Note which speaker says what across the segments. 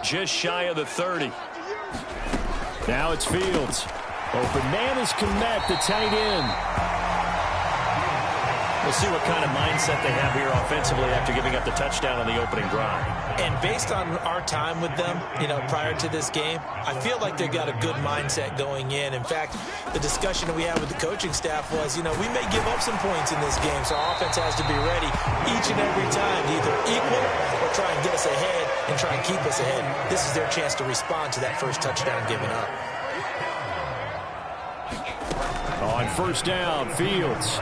Speaker 1: Just shy of the 30.
Speaker 2: Now it's Fields. Open man is Kmet, the tight end.
Speaker 1: We'll see what kind of mindset they have here offensively after giving up the touchdown on the opening drive.
Speaker 3: And based on our time with them, prior to this game, I feel like they've got a good mindset going in. In fact, the discussion that we had with the coaching staff was, we may give up some points in this game, so our offense has to be ready each and every time to either equal or try and get us ahead and try and keep us ahead. This is their chance to respond to that first touchdown given up.
Speaker 2: On first down, Fields.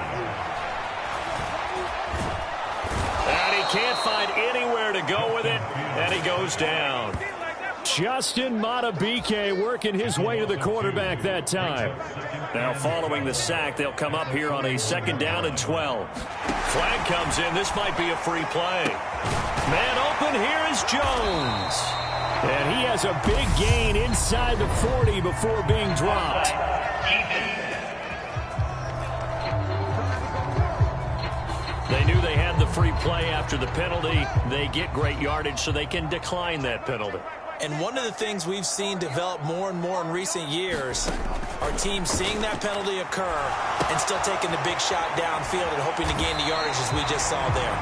Speaker 1: Can't find anywhere to go with it, and he goes down.
Speaker 2: Justin Matabike working his way to the quarterback that time.
Speaker 1: Now following the sack, they'll come up here on a 2nd down and 12. Flag comes in. This might be a free play. Man open, here is Jones.
Speaker 2: And he has a big gain inside the 40 before being dropped.
Speaker 1: They knew they had the free play after the penalty. They get great yardage, so they can decline that penalty.
Speaker 3: And one of the things we've seen develop more and more in recent years are teams seeing that penalty occur and still taking the big shot downfield and hoping to gain the yardage as we just saw there.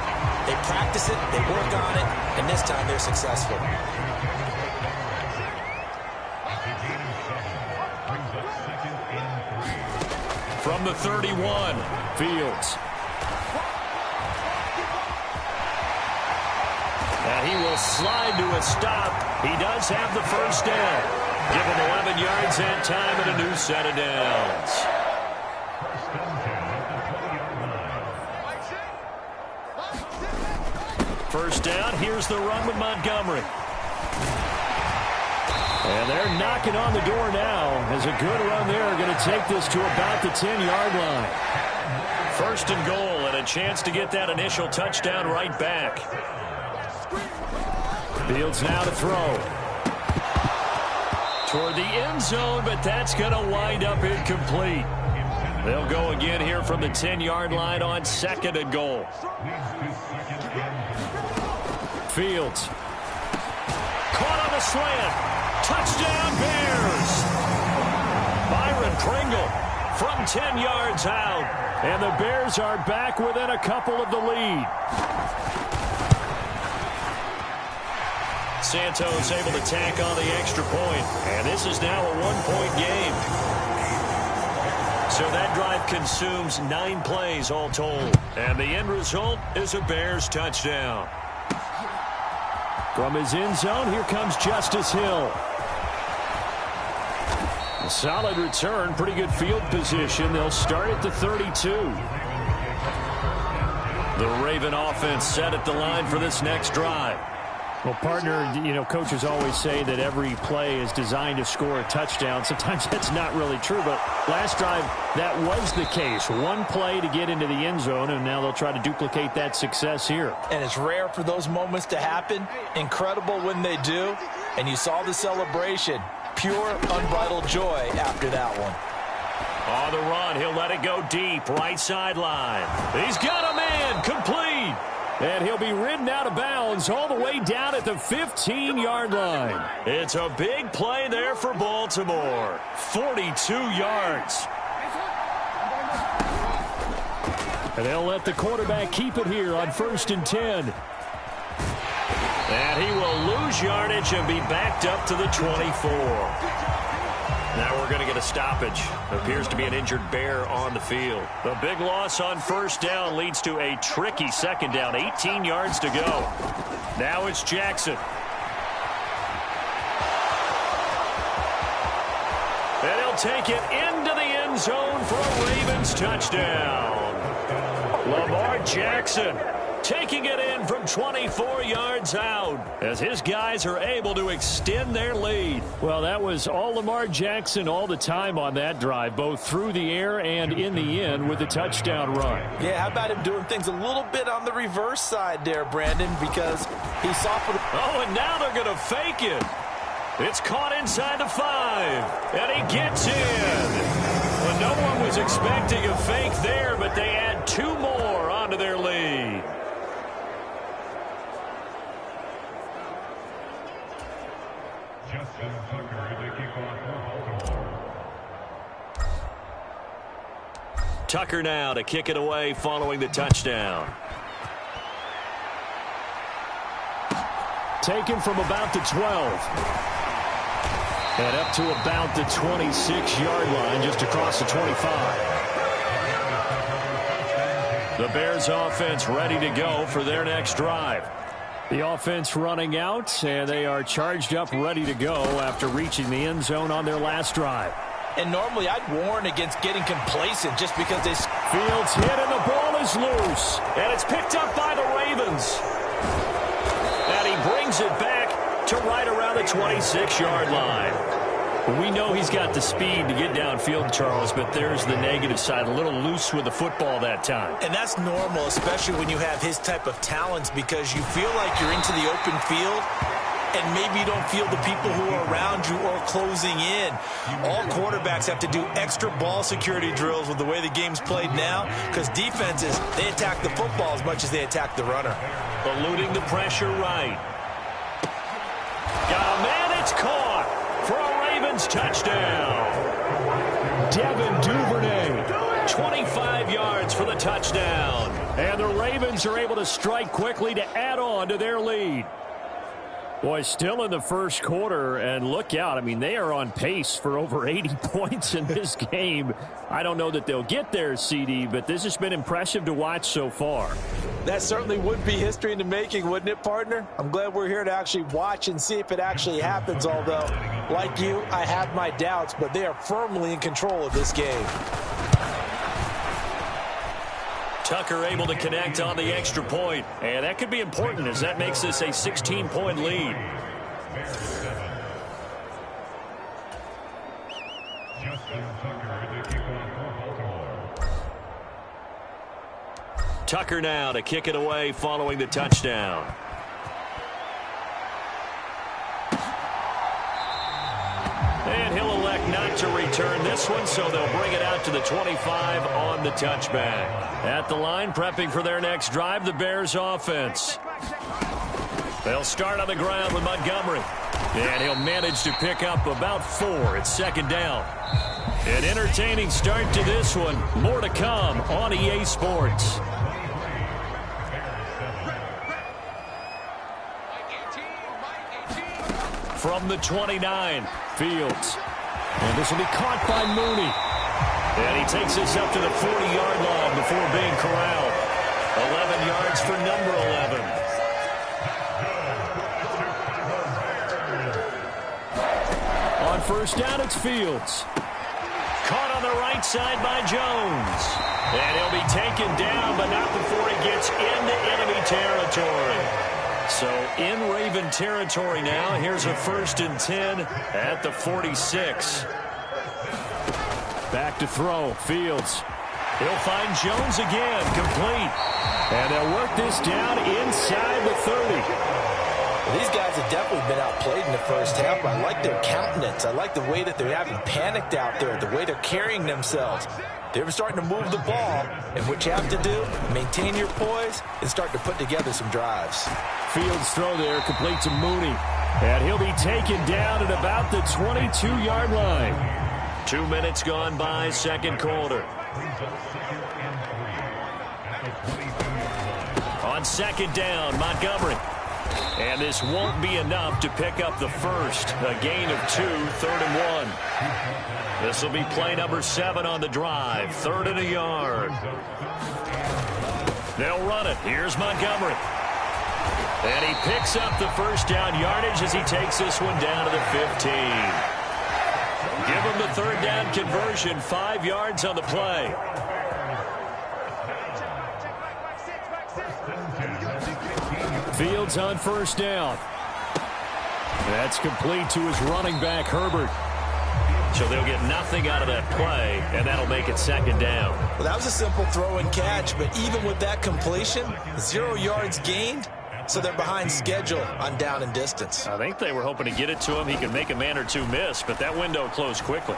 Speaker 3: They practice it, they work on it, and this time they're successful.
Speaker 1: From the 31,
Speaker 2: Fields.
Speaker 1: And he will slide to a stop. He does have the first down. Give him 11 yards that time and a new set of downs. First down, here's the run with Montgomery.
Speaker 2: And they're knocking on the door now. As a good run there, going to take this to about the 10-yard line.
Speaker 1: First and goal, and a chance to get that initial touchdown right back.
Speaker 2: Fields now to throw.
Speaker 1: Toward the end zone, but that's going to wind up incomplete. They'll go again here from the 10-yard line on 2nd and goal.
Speaker 2: Fields.
Speaker 1: Caught on the slant. Touchdown, Bears. Byron Pringle from 10 yards out.
Speaker 2: And the Bears are back within a couple of the lead.
Speaker 1: Santos able to tack on the extra point, and this is now a 1-point game. So that drive consumes 9 plays all told, and the end result is a Bears touchdown.
Speaker 2: From his end zone, here comes Justice Hill. A solid return, pretty good field position. They'll start at the 32.
Speaker 1: The Raven offense set at the line for this next drive.
Speaker 2: Well, partner, coaches always say that every play is designed to score a touchdown. Sometimes that's not really true, but last drive, that was the case. One play to get into the end zone, and now they'll try to duplicate that success here.
Speaker 3: And it's rare for those moments to happen. Incredible when they do. And you saw the celebration. Pure, unbridled joy after that one.
Speaker 1: On the run, he'll let it go deep, right sideline. He's got a man, complete.
Speaker 2: And he'll be ridden out of bounds all the way down at the 15-yard line.
Speaker 1: It's a big play there for Baltimore. 42 yards.
Speaker 2: And they'll let the quarterback keep it here on 1st and 10.
Speaker 1: And he will lose yardage and be backed up to the 24. Now we're going to get a stoppage. Appears to be an injured Bear on the field. The big loss on first down leads to a tricky 2nd down. 18 yards to go. Now it's Jackson. And he'll take it into the end zone for a Ravens touchdown. Lamar Jackson taking it in from 24 yards out as his guys are able to extend their lead.
Speaker 2: Well, that was all Lamar Jackson all the time on that drive, both through the air and in the end with the touchdown run.
Speaker 3: Yeah, how about him doing things a little bit on the reverse side there, Brandon, because he saw for the...
Speaker 1: Oh, and now they're going to fake it. It's caught inside the 5, and he gets in. Well, no one was expecting a fake there, but they add 2 more onto their lead. Tucker now to kick it away following the touchdown.
Speaker 2: Taken from about the 12. And up to about the 26-yard line, just across the 25. The Bears offense ready to go for their next drive. The offense running out, and they are charged up, ready to go after reaching the end zone on their last drive.
Speaker 3: And normally I'd warn against getting complacent just because they...
Speaker 2: Fields hit and the ball is loose.
Speaker 1: And it's picked up by the Ravens. And he brings it back to right around the 26-yard line. We know he's got the speed to get downfield, Charles, but there's the negative side. A little loose with the football that time.
Speaker 3: And that's normal, especially when you have his type of talents, because you feel like you're into the open field and maybe you don't feel the people who are around you or closing in. All quarterbacks have to do extra ball security drills with the way the game's played now, because defenses, they attack the football as much as they attack the runner.
Speaker 1: Eluding the pressure right. Got a man, it's caught for a Ravens touchdown.
Speaker 2: Devin Duvernay.
Speaker 1: 25 yards for the touchdown.
Speaker 2: And the Ravens are able to strike quickly to add on to their lead. Boy, still in the first quarter, and look out. I mean, they are on pace for over 80 points in this game. I don't know that they'll get there, CD, but this has been impressive to watch so far.
Speaker 3: That certainly would be history in the making, wouldn't it, partner? I'm glad we're here to actually watch and see if it actually happens, although, like you, I have my doubts, but they are firmly in control of this game.
Speaker 1: Tucker able to connect on the extra point, and that could be important as that makes this a 16-point lead. Tucker now to kick it away following the touchdown. And he'll elect not to return this one, so they'll bring it out to the 25 on the touchback. At the line, prepping for their next drive, the Bears offense. They'll start on the ground with Montgomery. And he'll manage to pick up about 4 at second down. An entertaining start to this one. More to come on EA Sports. From the 29, Fields. And this will be caught by Mooney. And he takes this up to the 40-yard line before being corralled. 11 yards for number 11. On first down, it's Fields. Caught on the right side by Jones. And he'll be taken down, but not before he gets into enemy territory. So in Raven territory now. Here's a 1st and 10 at the 46. Back to throw. Fields. He'll find Jones again. Complete. And they'll work this down inside the 30.
Speaker 3: Well, these guys have definitely been outplayed in the first half, but I like their countenance. I like the way that they haven't panicked out there, the way they're carrying themselves. They're starting to move the ball, and what you have to do, maintain your poise and start to put together some drives.
Speaker 2: Fields throw there, complete to Mooney. And he'll be taken down at about the 22-yard line.
Speaker 1: 2 minutes gone by, second quarter. On second down, Montgomery. And this won't be enough to pick up the first. A gain of 2, 3rd and 1. This will be play number 7 on the drive. 3rd and a yard. They'll run it. Here's Montgomery. And he picks up the first down yardage as he takes this one down to the 15. Give him the 3rd down conversion. 5 yards on the play.
Speaker 2: Fields on first down. That's complete to his running back, Herbert.
Speaker 1: So they'll get nothing out of that play, and that'll make it 2nd down.
Speaker 3: Well, that was a simple throw and catch, but even with that completion, 0 yards gained, so they're behind schedule on down and distance.
Speaker 1: I think they were hoping to get it to him. He could make a man or two miss, but that window closed quickly.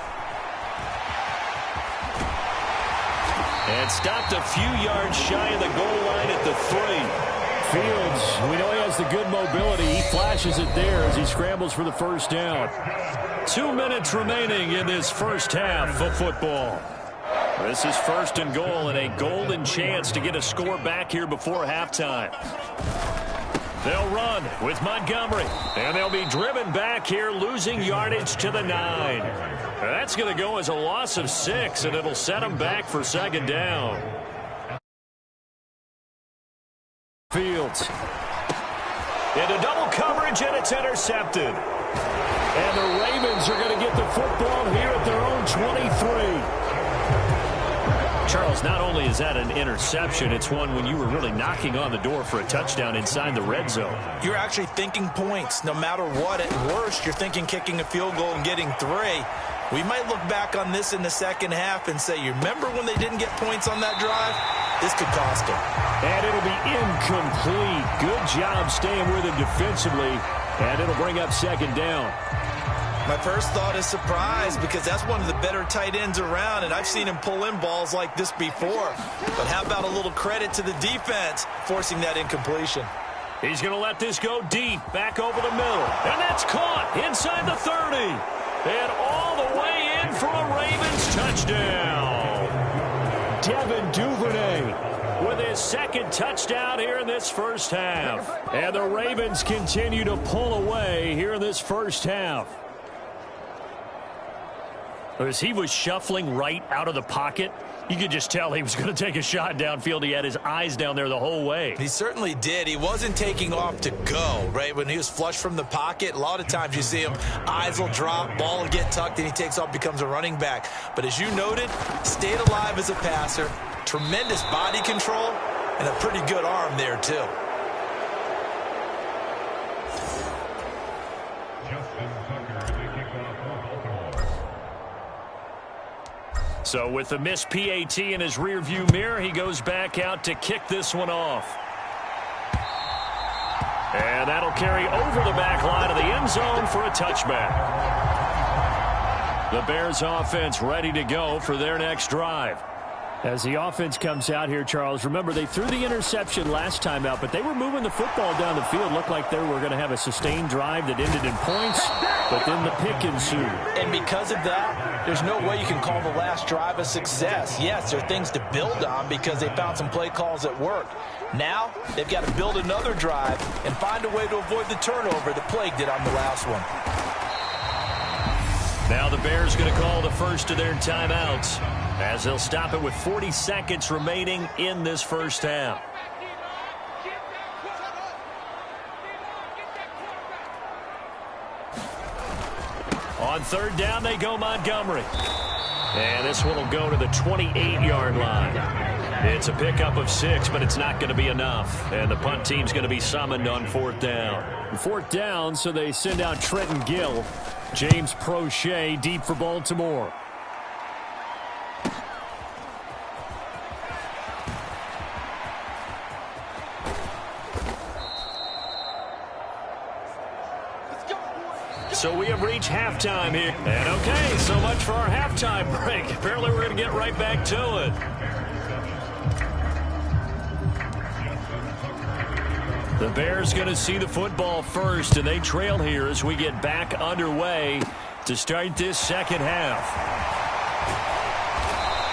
Speaker 1: And stopped a few yards shy of the goal line at the 3.
Speaker 2: Fields, we know he has the good mobility. He flashes it there as he scrambles for the first down. 2 minutes remaining in this first half of football. This is first and goal, and a golden chance to get a score back here before halftime. They'll run with Montgomery, and they'll be driven back here, losing yardage to the 9. That's going to go as a loss of 6, and it'll set them back for second down. Fields into double coverage, and it's intercepted. And the Ravens are going to get the football here at their own 23. Charles, not only is that an interception, it's one when you were really knocking on the door for a touchdown inside the red zone.
Speaker 3: You're actually thinking points. No matter what, at worst, you're thinking kicking a field goal and getting 3. We might look back on this in the second half and say, you remember when they didn't get points on that drive? This could cost them.
Speaker 2: And it'll be incomplete. Good job staying with it defensively, and it'll bring up second down.
Speaker 3: My first thought is surprise, because that's one of the better tight ends around, and I've seen him pull in balls like this before. But how about a little credit to the defense forcing that incompletion?
Speaker 2: He's going to let this go deep, back over the middle. And that's caught inside the 30. And all the way in for a Ravens touchdown. Devin Duvernay with his second touchdown here in this first half. And the Ravens continue to pull away here in this first half. As he was shuffling right out of the pocket, you could just tell he was going to take a shot downfield. He had his eyes down there the whole way.
Speaker 3: He certainly did. He wasn't taking off to go, right? When he was flush from the pocket, a lot of times you see him, eyes will drop, ball will get tucked, and he takes off, becomes a running back. But as you noted, stayed alive as a passer, tremendous body control, and a pretty good arm there, too.
Speaker 2: So with the missed PAT in his rearview mirror, he goes back out to kick this one off. And that'll carry over the back line of the end zone for a touchback. The Bears offense ready to go for their next drive. As the offense comes out here, Charles, remember they threw the interception last time out, but they were moving the football down the field. Looked like they were going to have a sustained drive that ended in points, but then the pick ensued.
Speaker 3: And because of that, there's no way you can call the last drive a success. Yes, there are things to build on because they found some play calls that worked. Now, they've got to build another drive and find a way to avoid the turnover that plagued it on the last one.
Speaker 2: Now the Bears going to call the first of their timeouts, as they'll stop it with 40 seconds remaining in this first half. On third down, they go Montgomery. And this one will go to the 28-yard line. It's a pickup of 6, but it's not going to be enough. And the punt team's going to be summoned on fourth down. Fourth down, so they send out Trenton Gill. James Prochet deep for Baltimore. So we have reached halftime here. And okay, so much for our halftime break. Apparently we're going to get right back to it. The Bears going to see the football first, and they trail here as we get back underway to start this second half.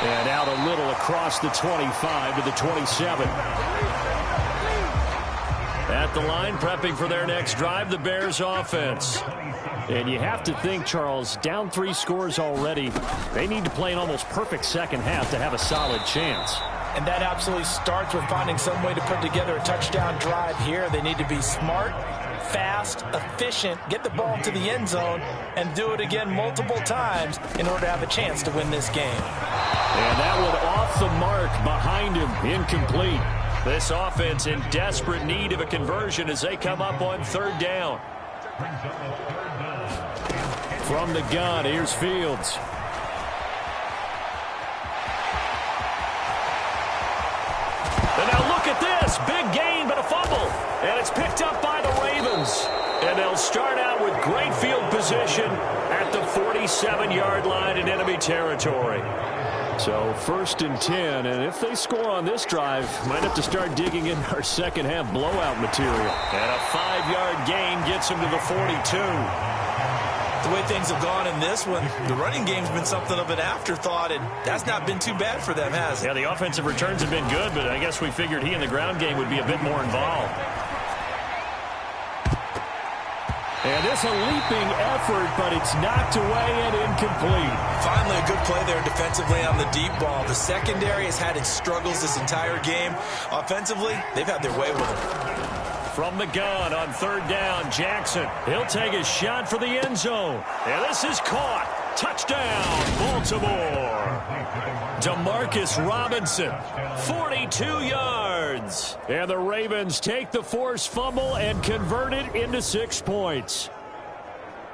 Speaker 2: And out a little across the 25 to the 27. At the line, prepping for their next drive, the Bears offense. And you have to think, Charles, down 3 scores already. They need to play an almost perfect second half to have a solid chance.
Speaker 3: And that absolutely starts with finding some way to put together a touchdown drive here. They need to be smart, fast, efficient, get the ball to the end zone, and do it again multiple times in order to have a chance to win this game.
Speaker 2: And that one off the mark behind him, incomplete. This offense in desperate need of a conversion as they come up on third down. From the gun, here's Fields. And now look at this. Big gain, but a fumble. And it's picked up by the Ravens. And they'll start out with great field position at the 47-yard line in enemy territory. So 1st and 10, and if they score on this drive, might have to start digging in our second half blowout material.
Speaker 1: And a 5-yard gain gets him to the 42.
Speaker 3: The way things have gone in this one, the running game's been something of an afterthought, and that's not been too bad for them, has it?
Speaker 2: Yeah, the offensive returns have been good, but I guess we figured he in the ground game would be a bit more involved. And this a leaping effort, but it's knocked away and incomplete.
Speaker 3: Finally, a good play there defensively on the deep ball. The secondary has had its struggles this entire game. Offensively, they've had their way with him.
Speaker 2: From the gun on 3rd down, Jackson. He'll take a shot for the end zone. And this is caught. Touchdown, Baltimore. Demarcus Robinson, 42 yards. And the Ravens take the forced fumble and convert it into 6 points.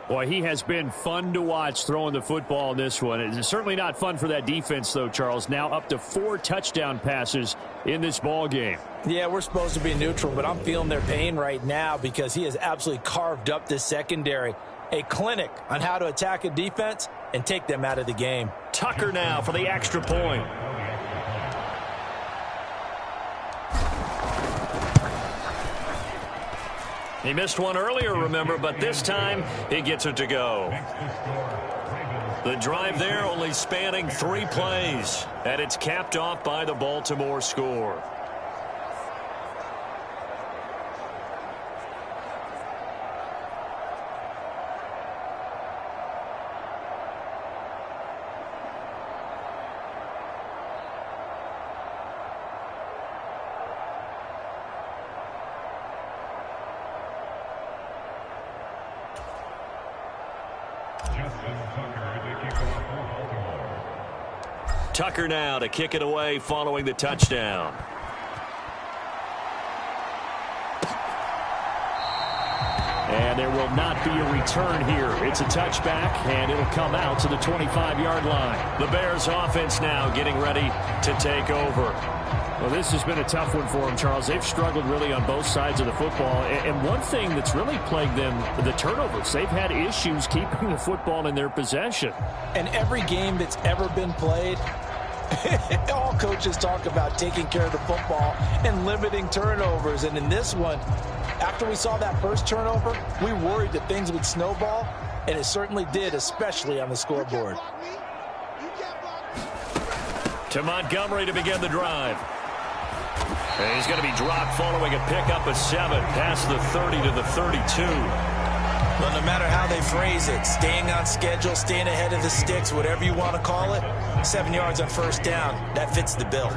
Speaker 2: Boy, he has been fun to watch throwing the football in this one. It's certainly not fun for that defense, though, Charles. Now up to 4 touchdown passes in this ball game.
Speaker 3: Yeah, we're supposed to be neutral, but I'm feeling their pain right now because he has absolutely carved up this secondary. A clinic on how to attack a defense and take them out of the game.
Speaker 2: Tucker now for the extra point.
Speaker 1: He missed one earlier, remember, but this time he gets it to go. The drive there only spanning 3 plays, and it's capped off by the Baltimore score. Tucker now to kick it away following the touchdown.
Speaker 2: And there will not be a return here. It's a touchback, and it'll come out to the 25-yard line.
Speaker 1: The Bears offense now getting ready to take over.
Speaker 2: Well, this has been a tough one for them, Charles. They've struggled really on both sides of the football. And one thing that's really plagued them, the turnovers. They've had issues keeping the football in their possession.
Speaker 3: And every game that's ever been played, all coaches talk about taking care of the football and limiting turnovers. And in this one, after we saw that first turnover, we worried that things would snowball, and it certainly did, especially on the scoreboard.
Speaker 1: To Montgomery to begin the drive. And he's going to be dropped following a pickup of 7 past the 30 to the 32.
Speaker 3: Well, no matter how they phrase it, staying on schedule, staying ahead of the sticks, whatever you want to call it, 7 yards on first down, that fits the bill.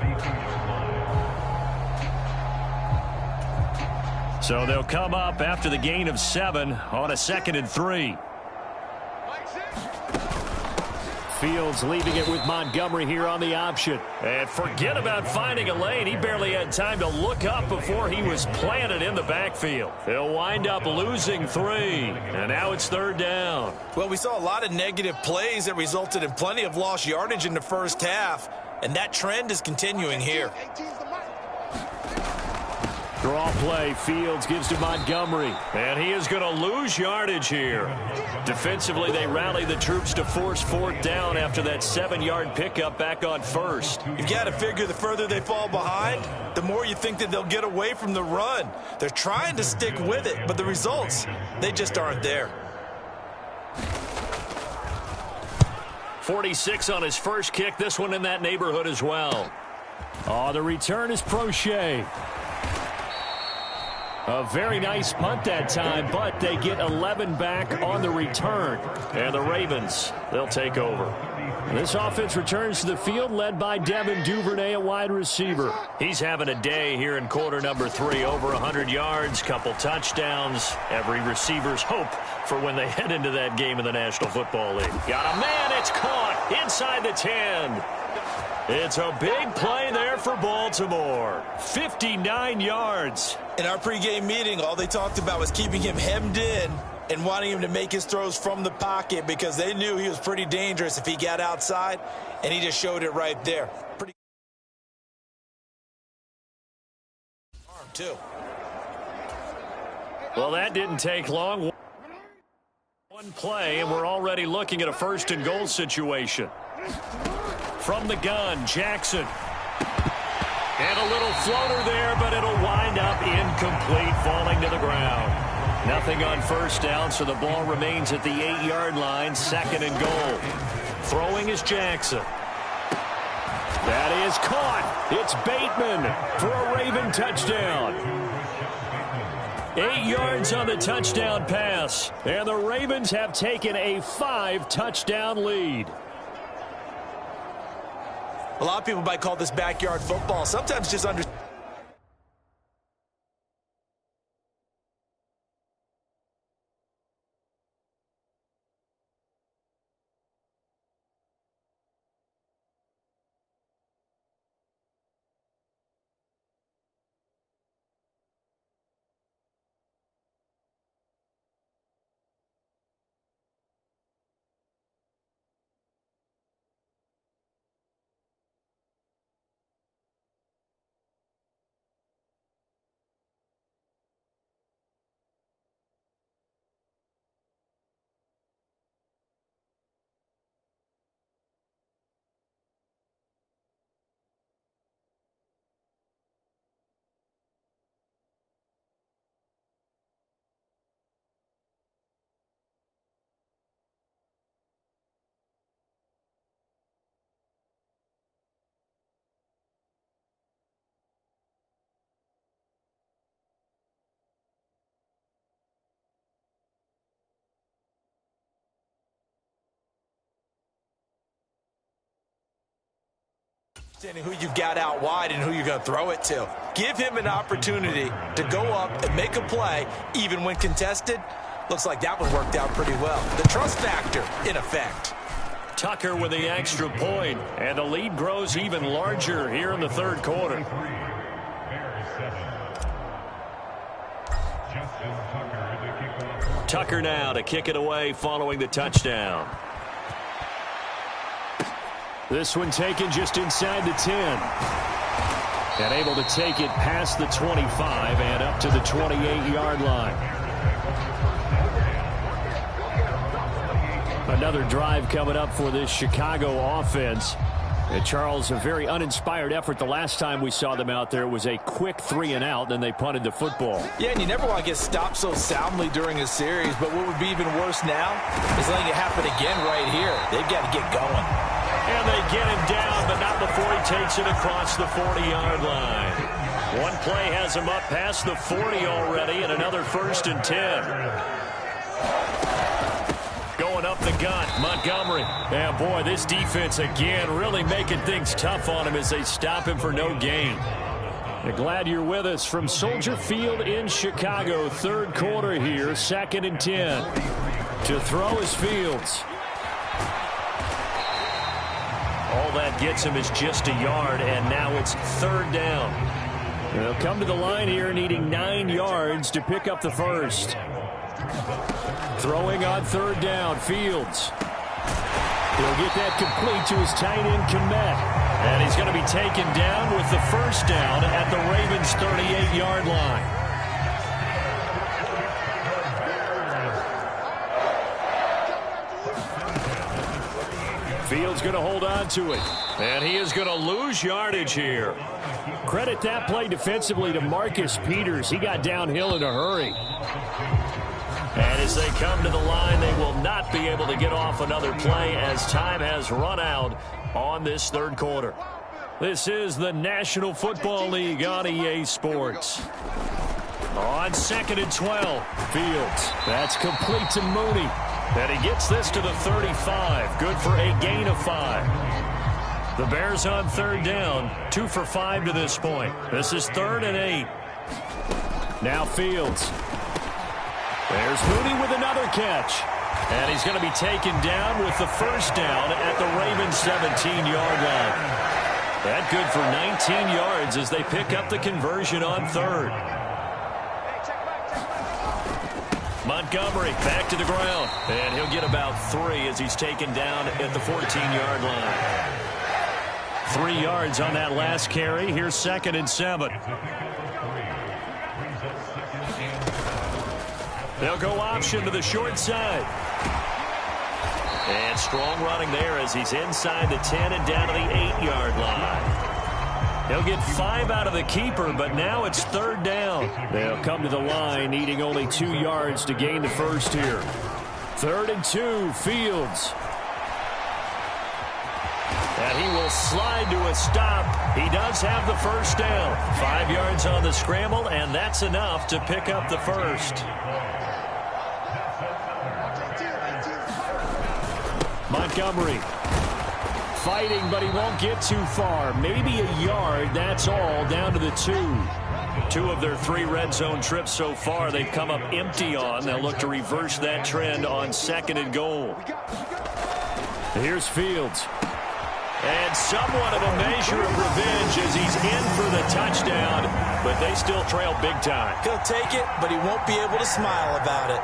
Speaker 1: So they'll come up after the gain of 7 on a 2nd and 3.
Speaker 2: Fields leaving it with Montgomery here on the option.
Speaker 1: And forget about finding a lane. He barely had time to look up before he was planted in the backfield. They'll wind up losing 3. And now it's 3rd down.
Speaker 3: Well, we saw a lot of negative plays that resulted in plenty of lost yardage in the first half. And that trend is continuing here.
Speaker 2: Draw play. Fields gives to Montgomery.
Speaker 1: And he is going to lose yardage here. Defensively, they rally the troops to force 4th down after that 7-yard pickup back on 1st.
Speaker 3: You've got to figure the further they fall behind, the more you think that they'll get away from the run. They're trying to stick with it, but the results, they just aren't there.
Speaker 1: 46 on his first kick. This one in that neighborhood as well.
Speaker 2: Oh, the return is Prochet. A very nice punt that time, but they get 11 back on the return.
Speaker 1: And the Ravens, they'll take over.
Speaker 2: This offense returns to the field, led by Devin Duvernay, a wide receiver.
Speaker 1: He's having a day here in quarter number 3. Over 100 yards, couple touchdowns. Every receiver's hope for when they head into that game in the National Football League. Got a man, it's caught inside the 10. It's a big play there for Baltimore. 59 yards.
Speaker 3: In our pregame meeting, all they talked about was keeping him hemmed in and wanting him to make his throws from the pocket because they knew he was pretty dangerous if he got outside, and he just showed it right there. Pretty arm, too.
Speaker 1: Well, that didn't take long. One play, and we're already looking at a 1st and goal situation. From the gun, Jackson. And a little floater there, but it'll wind up incomplete, falling to the ground. Nothing on first down, so the ball remains at the 8-yard line, 2nd and goal. Throwing is Jackson. That is caught. It's Bateman for a Raven touchdown. 8 yards on the touchdown pass, and the Ravens have taken a 5-touchdown lead.
Speaker 3: A lot of people might call this backyard football. Sometimes just under... Who you got out wide and who you're going to throw it to. Give him an opportunity to go up and make a play, even when contested. Looks like that one worked out pretty well. The trust factor in effect.
Speaker 1: Tucker with the extra point, and the lead grows even larger here in the 3rd quarter. Tucker now to kick it away following the touchdown.
Speaker 2: This one taken just inside the 10. And able to take it past the 25 and up to the 28-yard line. Another drive coming up for this Chicago offense. And Charles, a very uninspired effort. The last time we saw them out there was a quick 3-and-out, then they punted the football.
Speaker 3: Yeah, and you never want to get stopped so soundly during a series, but what would be even worse now is letting it happen again right here. They've got to get going.
Speaker 1: And they get him down, but not before he takes it across the 40-yard line. One play has him up past the 40 already, and another 1st and 10. Going up the gut, Montgomery. And boy, this defense again really making things tough on him as they stop him for no gain. And glad you're with us from Soldier Field in Chicago. 3rd quarter here, 2nd and 10. To throw is Fields. All that gets him is just a yard, and now it's 3rd down. They'll come to the line here needing 9 yards to pick up the 1st. Throwing on 3rd down, Fields. He'll get that complete to his tight end, Kmet. And he's going to be taken down with the 1st down at the Ravens' 38-yard line. Fields going to hold on to it. And he is going to lose yardage here. Credit that play defensively to Marcus Peters. He got downhill in a hurry. And as they come to the line, they will not be able to get off another play as time has run out on this 3rd quarter. This is the National Football League on EA Sports. On 2nd and 12, Fields. That's complete to Mooney. And he gets this to the 35. Good for a gain of 5. The Bears on 3rd down. 2 for 5 to this point. This is 3rd and 8. Now Fields. There's Mooney with another catch. And he's going to be taken down with the 1st down at the Ravens' 17-yard line. That good for 19 yards as they pick up the conversion on 3rd. Montgomery back to the ground. And he'll get about 3 as he's taken down at the 14-yard line. 3 yards on that last carry. Here's 2nd and 7. They'll go option to the short side. And strong running there as he's inside the 10 and down to the 8-yard line. He'll get 5 out of the keeper, but now it's 3rd down.
Speaker 2: They'll come to the line, needing only 2 yards to gain the first here. 3rd and 2, Fields.
Speaker 1: And he will slide to a stop. He does have the first down. 5 yards on the scramble, and that's enough to pick up the first.
Speaker 2: Montgomery fighting, but he won't get too far. Maybe a yard, that's all, down to the 2.
Speaker 1: 2 of their 3 red zone trips so far they've come up empty on. They'll look to reverse that trend on 2nd and goal.
Speaker 2: Here's Fields.
Speaker 1: And somewhat of a measure of revenge as he's in for the touchdown, but they still trail big time.
Speaker 3: He'll take it, but he won't be able to smile about it.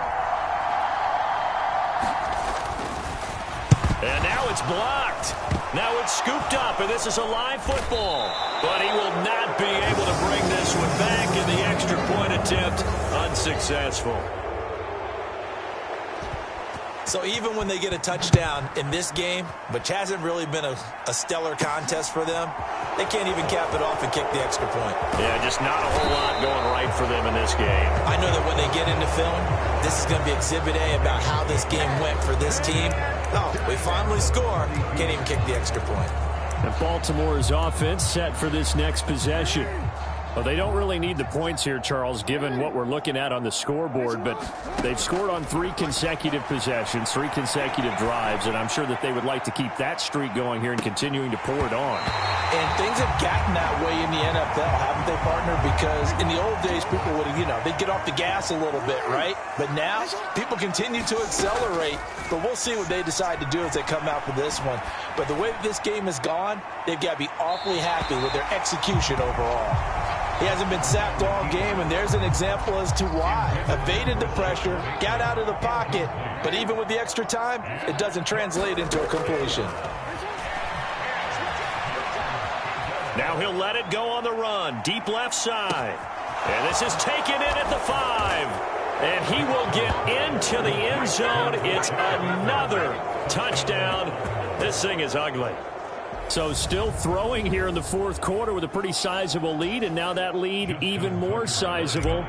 Speaker 1: And now it's blocked. Now it's scooped up, and this is a live football. But he will not be able to bring this one back, in the extra point attempt unsuccessful.
Speaker 3: So even when they get a touchdown in this game, which hasn't really been a stellar contest for them, they can't even cap it off and kick the extra point.
Speaker 1: Yeah, just not a whole lot going right for them in this game.
Speaker 3: I know that when they get into film, this is going to be Exhibit A about how this game went for this team. Oh, we finally score. Can't even kick the extra point.
Speaker 2: And Baltimore's offense set for this next possession. Well, they don't really need the points here, Charles, given what we're looking at on the scoreboard, but they've scored on 3 consecutive possessions, 3 consecutive drives, and I'm sure that they would like to keep that streak going here and continuing to pour it on.
Speaker 3: And things have gotten that way in the NFL, haven't they, partner? Because in the old days, people would, they'd get off the gas a little bit, right? But now, people continue to accelerate, but we'll see what they decide to do as they come out for this one. But the way that this game has gone, they've got to be awfully happy with their execution overall. He hasn't been sacked all game, and there's an example as to why. Evaded the pressure, got out of the pocket, but even with the extra time, it doesn't translate into a completion.
Speaker 1: Now he'll let it go on the run, deep left side. And this is taken in at the 5. And he will get into the end zone. It's another touchdown. This thing is ugly.
Speaker 2: So still throwing here in the 4th quarter with a pretty sizable lead, and now that lead even more sizable.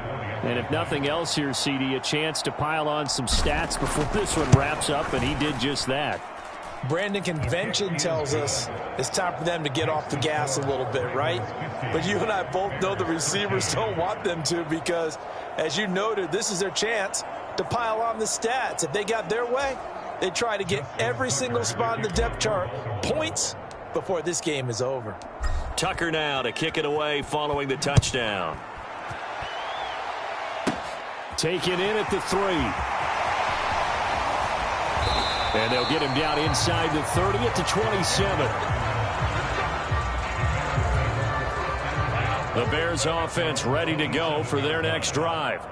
Speaker 2: And if nothing else here, CD, a chance to pile on some stats before this one wraps up, and he did just that.
Speaker 3: Brandon, convention tells us it's time for them to get off the gas a little bit, right? But you and I both know the receivers don't want them to, because, as you noted, this is their chance to pile on the stats. If they got their way, they try to get every single spot in the depth chart points before this game is over.
Speaker 1: Tucker now to kick it away following the touchdown.
Speaker 2: Taken in at the 3. And they'll get him down inside the 30 at the 27.
Speaker 1: The Bears offense ready to go for their next drive.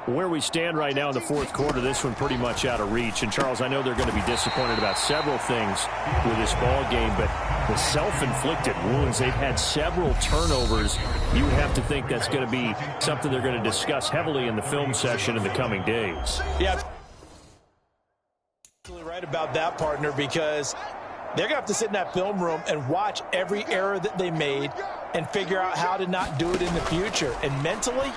Speaker 2: Where we stand right now in the 4th quarter, this one pretty much out of reach. And, Charles, I know they're going to be disappointed about several things with this ball game, but the self-inflicted wounds, they've had several turnovers. You would have to think that's going to be something they're going to discuss heavily in the film session in the coming days.
Speaker 3: Yeah, absolutely right about that, partner, because they're going to have to sit in that film room and watch every error that they made and figure out how to not do it in the future. And mentally,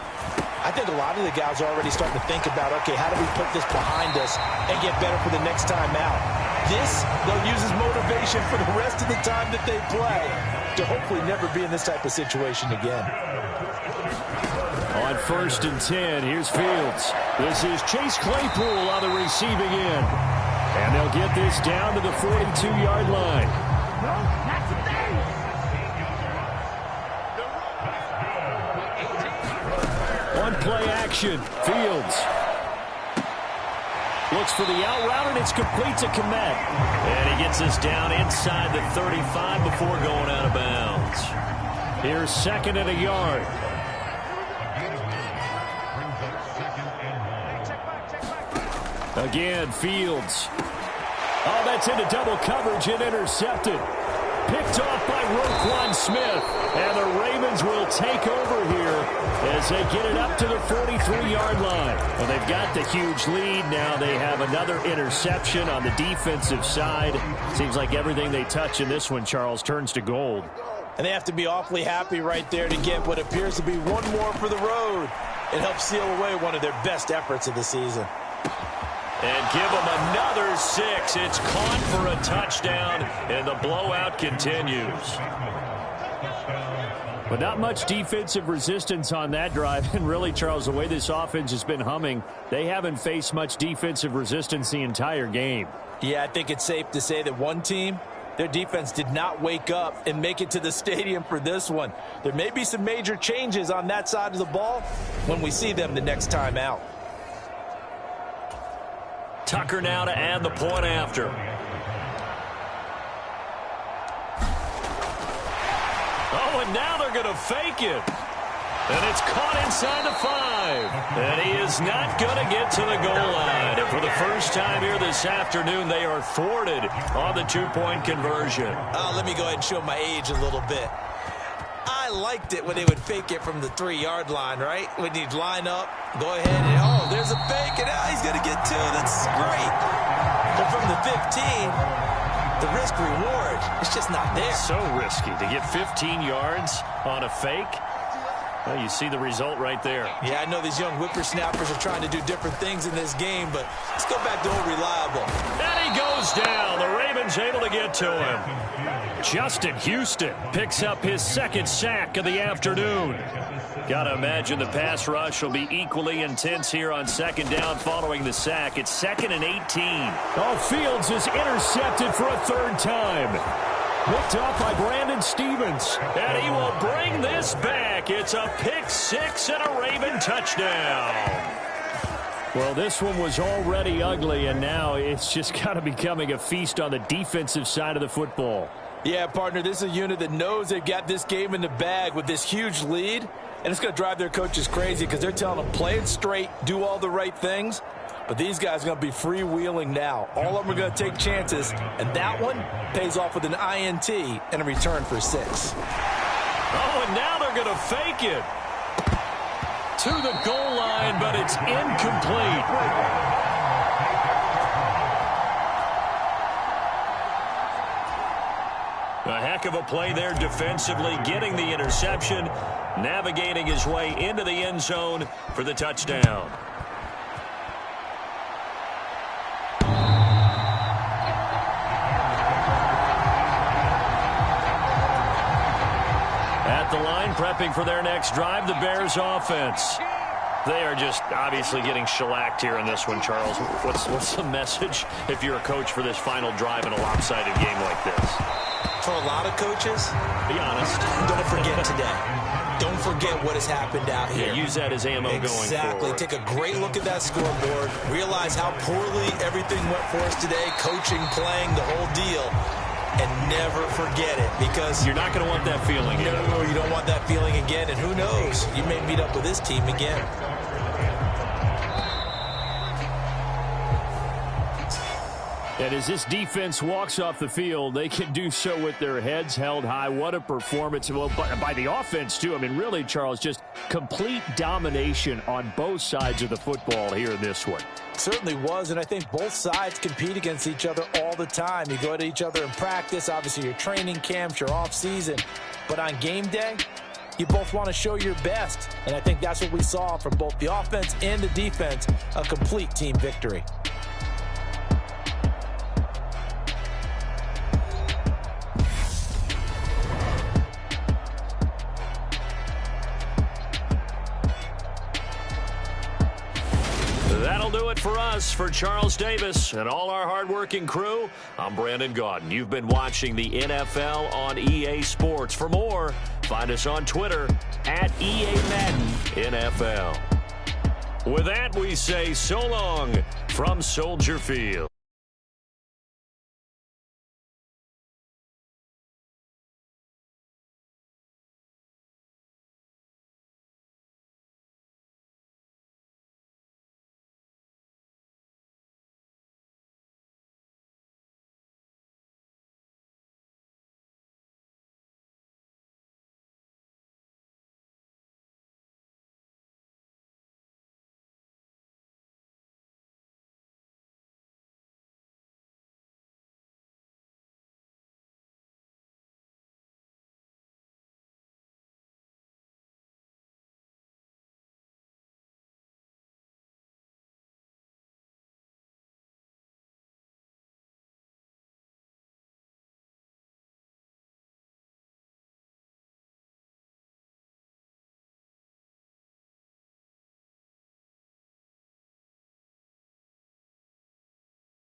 Speaker 3: I think a lot of the guys are already starting to think about, okay, how do we put this behind us and get better for the next time out? This, they'll use as motivation for the rest of the time that they play to hopefully never be in this type of situation again.
Speaker 2: On 1st and 10, here's Fields. This is Chase Claypool on the receiving end. And they'll get this down to the 42-yard line. On play action, Fields looks for the out route, and it's complete to Komet.
Speaker 1: And he gets us down inside the 35 before going out of bounds.
Speaker 2: Here's 2nd and a yard. Again, Fields. Oh, that's into double coverage and intercepted. picked off by Roquan Smith. And the Ravens will take over here as they get it up to the 43-yard line. Well, they've got the huge lead. Now they have another interception on the defensive side. Seems like everything they touch in this one, Charles, turns to gold.
Speaker 3: And they have to be awfully happy right there to get what appears to be one more for the road. It helps seal away one of their best efforts of the season.
Speaker 1: And give them another 6. It's caught for a touchdown, and the blowout continues.
Speaker 2: But not much defensive resistance on that drive. And really, Charles, the way this offense has been humming, they haven't faced much defensive resistance the entire game.
Speaker 3: Yeah, I think it's safe to say that one team, their defense did not wake up and make it to the stadium for this one. There may be some major changes on that side of the ball when we see them the next time out.
Speaker 1: Tucker now to add the point after. Oh, and now they're going to fake it. And it's caught inside the 5. And he is not going to get to the goal line. And for the first time here this afternoon, they are thwarted on the 2-point conversion.
Speaker 3: Let me go ahead and show my age a little bit. I liked it when they would fake it from the 3-yard line, right? When you'd line up, go ahead, and oh, there's a fake, and now he's going to get 2. That's great. But from the 15, the risk-reward, it's just not there.
Speaker 1: So risky to get 15 yards on a fake. Well, you see the result right there.
Speaker 3: Yeah, I know these young whippersnappers are trying to do different things in this game, but let's go back to old reliable.
Speaker 1: And he goes down. The Ravens able to get to him. Justin Houston picks up his 2nd sack of the afternoon. Got to imagine the pass rush will be equally intense here on 2nd down following the sack. It's 2nd and 18.
Speaker 2: Oh, Fields is intercepted for a 3rd time. Picked up by Brandon Stevens.
Speaker 1: And he will bring this back. It's a pick 6 and a Raven touchdown.
Speaker 2: Well, this one was already ugly, and now it's just kind of becoming a feast on the defensive side of the football.
Speaker 3: Yeah, partner, this is a unit that knows they've got this game in the bag with this huge lead, and it's going to drive their coaches crazy because they're telling them play it straight, do all the right things. But these guys are going to be freewheeling now. All of them are going to take chances, and that one pays off with an INT and a return for 6.
Speaker 1: Oh, and now they're going to fake it to the goal line, but it's incomplete. A heck of a play there defensively, getting the interception, navigating his way into the end zone for the touchdown. At the line, prepping for their next drive, the Bears offense. They are just obviously getting shellacked here in this one, Charles. What's the message if you're a coach for this final drive in a lopsided game like this?
Speaker 3: For a lot of coaches,
Speaker 1: be honest.
Speaker 3: Don't forget today. Don't forget what has happened out here.
Speaker 1: Yeah, use that as ammo going forward.
Speaker 3: Exactly. Take a great look at that scoreboard. Realize how poorly everything went for us today. Coaching, playing, the whole deal. And never forget it, because
Speaker 1: you're not going to want that feeling again.
Speaker 3: No, you don't want that feeling again. And who knows? You may meet up with this team again.
Speaker 2: And as this defense walks off the field, they can do so with their heads held high. What a performance. Well, by the offense, too. I mean, really, Charles, just complete domination on both sides of the football here in this one.
Speaker 3: Certainly was, and I think both sides compete against each other all the time. You go at each other in practice, obviously your training camps, your off-season. But on game day, you both want to show your best. And I think that's what we saw from both the offense and the defense, a complete team victory.
Speaker 1: That'll do it for us. For Charles Davis and all our hardworking crew, I'm Brandon Gaudin. You've been watching the NFL on EA Sports. For more, find us on Twitter at EA Madden NFL. With that, we say so long from Soldier Field.